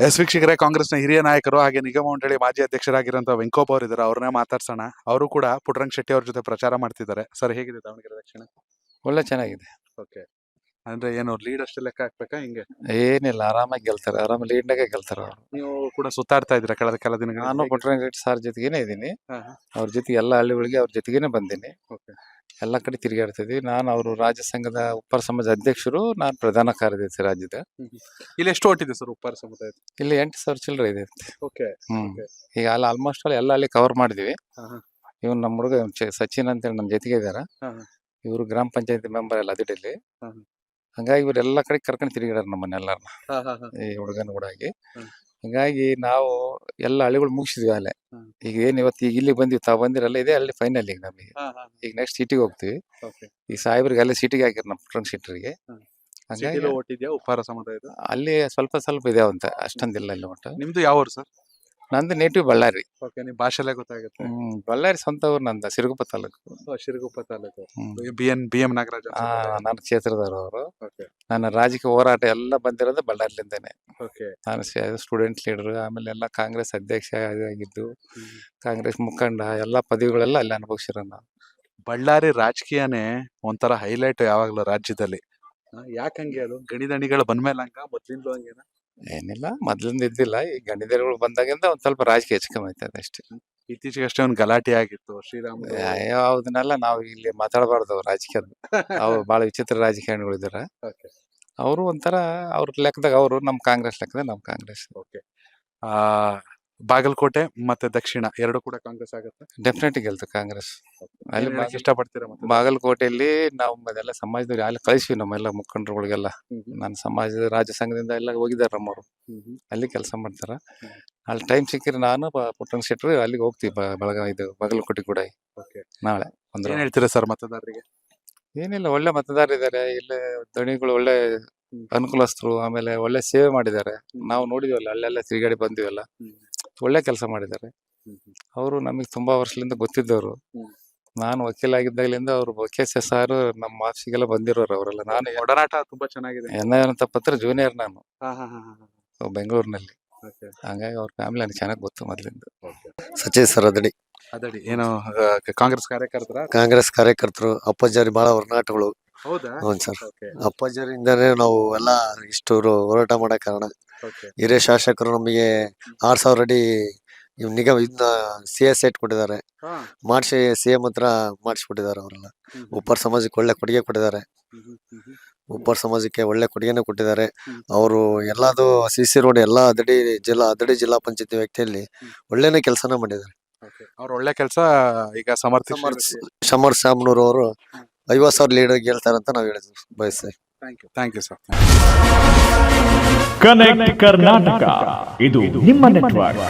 ವೀಕ್ಷಕರೇ, ಕಾಂಗ್ರೆಸ್ನ ಹಿರಿಯ ನಾಯಕರು ಹಾಗೆ ನಿಗಮ ಮಂಡಳಿ ಮಾಜಿ ಅಧ್ಯಕ್ಷರಾಗಿರುವಂತಹ ವೆಂಕೋಪ್ ಅವರು ಇದ್ದಾರೆ. ಅವ್ರನ್ನೇ ಮಾತಾಡ್ಸೋಣ. ಅವರು ಕೂಡ ಪುಟ್ಟರಂಗ ಶೆಟ್ಟಿ ಅವ್ರ ಜೊತೆ ಪ್ರಚಾರ ಮಾಡ್ತಿದ್ದಾರೆ. ಸರ್, ಹೇಗಿದೆ ದಾವಣಗೆರೆ ದಕ್ಷಿಣ? ಒಳ್ಳೆ ಚೆನ್ನಾಗಿದೆ. ಓಕೆ, ಅಂದ್ರೆ ಏನು ಲೀಡ್ ಅಷ್ಟು ಲೆಕ್ಕ ಹಾಕ್ಬೇಕಾ ಹಿಂಗೆ? ಏನಿಲ್ಲ, ಆರಾಮಾಗಿ ಗೆಲ್ತಾರೆ, ಆರಾಮ ಲೀಡ್ನಾಗೆ ಗೆಲ್ತಾರೆ ಅವರು. ನೀವು ಕೂಡ ಸುತ್ತಾಡ್ತಾ ಇದ್ರ ಕಳೆದ ಕೆಲ ದಿನಗಳು? ನಾನು ಪುಟ್ಟರಂಗ ರೆಡ್ಡಿ ಸಾರ್ ಜೊತೆಗೇನೆ ಇದ್ದೀನಿ. ಅವ್ರ ಜೊತೆಗೆ ಎಲ್ಲ ಹಳ್ಳಿಗಳಿಗೆ ಅವ್ರ ಜೊತೆಗೇನೆ ಬಂದೀನಿ. ಎಲ್ಲ ಕಡೆ ತಿರುಗಾಡ್ತಿದ್ವಿ. ನಾನು ಅವರು ರಾಜ್ಯ ಸಂಘದ ಉಪ್ಪಾರ ಸಮಾಜ ಅಧ್ಯಕ್ಷರು, ನಾನು ಪ್ರಧಾನ ಕಾರ್ಯದರ್ಶಿ ರಾಜ್ಯದ. ಇಲ್ಲಿ ಎಷ್ಟು ಓಟಿದೆ ಸರ್ ಉಪ್ಪಾರ ಸಮುದಾಯ? ಇಲ್ಲಿ 8,000 ಚಿಲ್ಲರೆ ಇದೆ. ಓಕೆ. ಈಗ ಅಲ್ಲಿ ಆಲ್ಮೋಸ್ಟ್ ಎಲ್ಲ ಹಳ್ಳಿ ಕವರ್ ಮಾಡಿದ್ವಿ. ಇವ್ನು ನಮ್ಮ ಹುಡುಗ ಸಚಿನ್ ಅಂತೇಳಿ ನಮ್ಮ ಜೊತೆಗೆ ಇದಾರ. ಇವರು ಗ್ರಾಮ ಪಂಚಾಯತಿ ಮೆಂಬರ್ ಎಲ್ಲ ಅದಿಡಲ್ಲಿ. ಹಂಗಾಗಿ ಇವ್ರು ಎಲ್ಲ ಕಡೆ ಕರ್ಕೊಂಡು ತಿರುಗಿದಾರ ನಮ್ಮನ್ನೆಲ್ಲರನ್ನ, ಈ ಹುಡುಗನ ಕೂಡ ಆಗಿ. ಹಂಗಾಗಿ ನಾವು ಎಲ್ಲ ಹಳ್ಳಿಗಳು ಮುಗಿಸಿದ್ವಿ ಅಲ್ಲೇ. ಈಗ ಏನ್ ಇವತ್ತು ಈಗ ಇಲ್ಲಿ ಬಂದಿವಿ, ತಾವು ಬಂದಿರಲ್ಲ, ಇದೇ ಹಳ್ಳಿ ಫೈನಲ್ ಈಗ ನಮಗೆ. ಈಗ ನೆಕ್ಸ್ಟ್ ಸಿಟಿಗೆ ಹೋಗ್ತೀವಿ. ಈ ಸಾಹೇಬ್ರಿಗೆ ಅಲ್ಲೇ ಸಿಟಿಗೆ ಹಾಕಿರ್ ನಮ್ಮ ಪುಟ್ಟರಂಗ ಶೆಟ್ಟರಿಗೆ. ಹಂಗಾಗಿ ಉಪ್ಪಾರ ಸಮುದಾಯದ ಅಲ್ಲಿ ಸ್ವಲ್ಪ ಇದಾವ ಅಂತ, ಅಷ್ಟೊಂದಿಲ್ಲ ಇಲ್ಲಿ ಒಟ್ಟು. ನಿಮ್ದು ಯಾವ ಊರು ಸರ್? ನಂದು ನೇಟಿವ್ ಬಳ್ಳಾರಿ. ಓಕೆ, ನಿಮ್ ಭಾಷೆಲ್ಲೇ ಗೊತ್ತಾಗುತ್ತೆ. ಬಳ್ಳಾರಿ ಸ್ವಂತ ಊರು ನಂದ, ಸಿರುಗುಪ್ಪ ತಾಲೂಕು. ಶಿರಗುಪ್ಪ ತಾಲೂಕು. ಬಿ ಎಂ ನಾಗರಾಜ್ ನನ್ನ ಕ್ಷೇತ್ರದವರು ಅವರು. ನನ್ನ ರಾಜಕೀಯ ಹೋರಾಟ ಎಲ್ಲ ಬಂದಿರೋದು ಬಳ್ಳಾರಿಲಿಂದಾನೆ. ನಾನು ಸ್ಟೂಡೆಂಟ್ ಲೀಡರ್, ಆಮೇಲೆ ಎಲ್ಲ ಕಾಂಗ್ರೆಸ್ ಅಧ್ಯಕ್ಷ ಆಗಿದ್ದು, ಕಾಂಗ್ರೆಸ್ ಮುಖಂಡ, ಎಲ್ಲ ಪದವಿಗಳೆಲ್ಲ ಅಲ್ಲಿ ಅನುಭವಿಸಿರೋ ನಾವು. ಬಳ್ಳಾರಿ ರಾಜಕೀಯನೇ ಒಂಥರ ಹೈಲೈಟ್ ಯಾವಾಗ್ಲೂ ರಾಜ್ಯದಲ್ಲಿ. ಯಾಕಂಗೆ ಅದು? ಗಣಿದಣಿಗಳು ಬಂದ್ಮೇಲೆ ಹಂಗ, ಮೊದ್ಲಿಂದ ಹಂಗೇನ? ಏನಿಲ್ಲ, ಮೊದ್ಲಿಂದ ಇದ್ದಿಲ್ಲ. ಈ ಗಣಿದರುಗಳು ಬಂದಾಗಿಂದ ಒಂದ್ ಸ್ವಲ್ಪ ರಾಜಕೀಯ ಹೆಚ್ಚು ಕಮ್ಮಿ ಆಯ್ತದೆ ಅಷ್ಟೇ. ಇತ್ತೀಚೆಗೆ ಅಷ್ಟೇ ಒಂದು ಗಲಾಟೆ ಆಗಿತ್ತು ಶ್ರೀರಾಮ್. ಯಾವ್ದನ್ನೆಲ್ಲ ನಾವು ಇಲ್ಲಿ ಮಾತಾಡಬಾರ್ದು ರಾಜಕೀಯದ. ಅವ್ರು ಬಹಳ ವಿಚಿತ್ರ ರಾಜಕಾರಣಿಗಳು ಇದಾರ. ಅವರು ಒಂಥರ ಅವ್ರ ಲೆಕ್ಕದಾಗ ಅವರು, ನಮ್ ಕಾಂಗ್ರೆಸ್ ಲೆಕ್ಕದಾಗ ನಮ್ ಕಾಂಗ್ರೆಸ್. ಬಾಗಲಕೋಟೆ ಮತ್ತೆ ದಕ್ಷಿಣ ಎರಡು ಕೂಡ ಕಾಂಗ್ರೆಸ್ ಆಗುತ್ತೆ? ಡೆಫಿನೆಟ್ ಗೆಲ್ತು ಕಾಂಗ್ರೆಸ್. ಅಲ್ಲಿ ಇಷ್ಟಪಡ್ತೀರಾ? ಬಾಗಲಕೋಟೆಯಲ್ಲಿ ನಾವು ಅದೆಲ್ಲ ಸಮಾಜದವ್ರು ಅಲ್ಲಿ ಕಳಿಸ್ವಿ, ನಮ್ಮೆಲ್ಲ ಮುಖಂಡರುಗಳಿಗೆಲ್ಲ. ನನ್ನ ಸಮಾಜದ ರಾಜ್ಯ ಸಂಘದಿಂದ ಎಲ್ಲ ಹೋಗಿದಾರೆ ನಮ್ಮವರು, ಅಲ್ಲಿ ಕೆಲಸ ಮಾಡ್ತಾರ. ಅಲ್ಲಿ ಟೈಮ್ ಸಿಕ್ಕಿದ್ರೆ ನಾನು ಪುಟ್ಟರಂಗ ಶೆಟ್ಟರು ಅಲ್ಲಿಗೆ ಹೋಗ್ತೀವಿ. ಇದು ಬಾಗಲಕೋಟೆ ಕೂಡ ನಾಳೆ. ಏನ್ ಹೇಳ್ತೀರಾ ಸರ್ ಮತದಾರರಿಗೆ? ಏನಿಲ್ಲ, ಒಳ್ಳೆ ಮತದಾರರಿದ್ದಾರೆ ಇಲ್ಲಿ. ದಣಿಗಳು ಒಳ್ಳೆ ಅನುಕೂಲಸ್ಥರು, ಆಮೇಲೆ ಒಳ್ಳೆ ಸೇವೆ ಮಾಡಿದ್ದಾರೆ. ನಾವು ನೋಡಿದ್ವಲ್ಲ, ಅಲ್ಲೆಲ್ಲ ತಿರುಗಾಡಿ ಬಂದಿವಲ್ಲ, ಒಳ್ಳೆ ಕೆಲಸ ಮಾಡಿದ್ದಾರೆ. ಅವರು ನಮಗೆ ತುಂಬಾ ವರ್ಷದಿಂದ ಗೊತ್ತಿದ್ದವರು. ನಾನು ವಕೀಲ ಆಗಿದ್ದಾಗಲಿಂದ ಅವರು KCS ಸಾರು ನಮ್ಮ ಆಫೀಸಿಗೆಲ್ಲ ಬಂದಿರೋರು ಅವರೆಲ್ಲ. ನಾನು ಒಡನಾಟ ತುಂಬಾ ಚೆನ್ನಾಗಿದೆ. NI ಪತ್ರ ಜೂನಿಯರ್ ನಾನು ಬೆಂಗಳೂರಿನಲ್ಲಿ. ಹಂಗಾಗಿ ಅವ್ರ ಫ್ಯಾಮಿಲಿ ನನಗೆ ಚೆನ್ನಾಗಿ ಗೊತ್ತು ಮೊದಲಿಂದ. ಸಚಿನ್ ಸರ್ ಅದಡಿ ಏನು ಕಾಂಗ್ರೆಸ್ ಕಾರ್ಯಕರ್ತರ? ಕಾಂಗ್ರೆಸ್ ಕಾರ್ಯಕರ್ತರು. ಅಪ್ಪಾಜಿ ಬಹಳ ಒಡನಾಟಗಳು. ಹೌದಾ? ಹೌದು ಸರ್, ಅಪ್ಪಾಜಿಯಿಂದಾನೇ ನಾವು ಎಲ್ಲ ಇಷ್ಟು ಹೋರಾಟ ಮಾಡೋ ಕಾರಣ. ಹಿರಿಯ ಶಾಸಕರು ನಮಗೆ 6,000 ಅಡಿ ನಿಗಮ ಇದನ್ನ CS ಸೈಟ್ ಕೊಟ್ಟಿದ್ದಾರೆ, ಮಾಡಿಸಿ CM ಹತ್ರ ಮಾಡಿಸ್ಬಿಟ್ಟಿದ್ದಾರೆ. ಅವರೆಲ್ಲ ಉಪ್ಪಾರ ಸಮಾಜಕ್ಕೆ ಒಳ್ಳೆ ಕೊಡುಗೆ ಕೊಟ್ಟಿದ್ದಾರೆ. ಉಪ್ಪಾರ ಸಮಾಜಕ್ಕೆ ಒಳ್ಳೆ ಕೊಡುಗೆನ ಕೊಟ್ಟಿದ್ದಾರೆ. ಅವರು ಎಲ್ಲದು CC ರೋಡ್ ಎಲ್ಲ ಅದಡಿ ಜಿಲ್ಲಾ ಪಂಚಾಯತಿ ವ್ಯಾಪ್ತಿಯಲ್ಲಿ ಒಳ್ಳೆನೆ ಕೆಲಸನ ಮಾಡಿದ್ದಾರೆ. ಅವ್ರು ಒಳ್ಳೆ ಕೆಲಸ. ಈಗ ಸಮರ್ ಸಾಮ್ನೂರ್ ಅವರು 50,000 ಲೀಡರ್ ಗೆಲ್ತಾರಂತ ನಾವು ಬಯಸ್ತೇವೆ. Thank you sir. Connect Karnataka, ಇದು ನಿಮ್ಮ ನೆಟ್ವರ್ಕ್.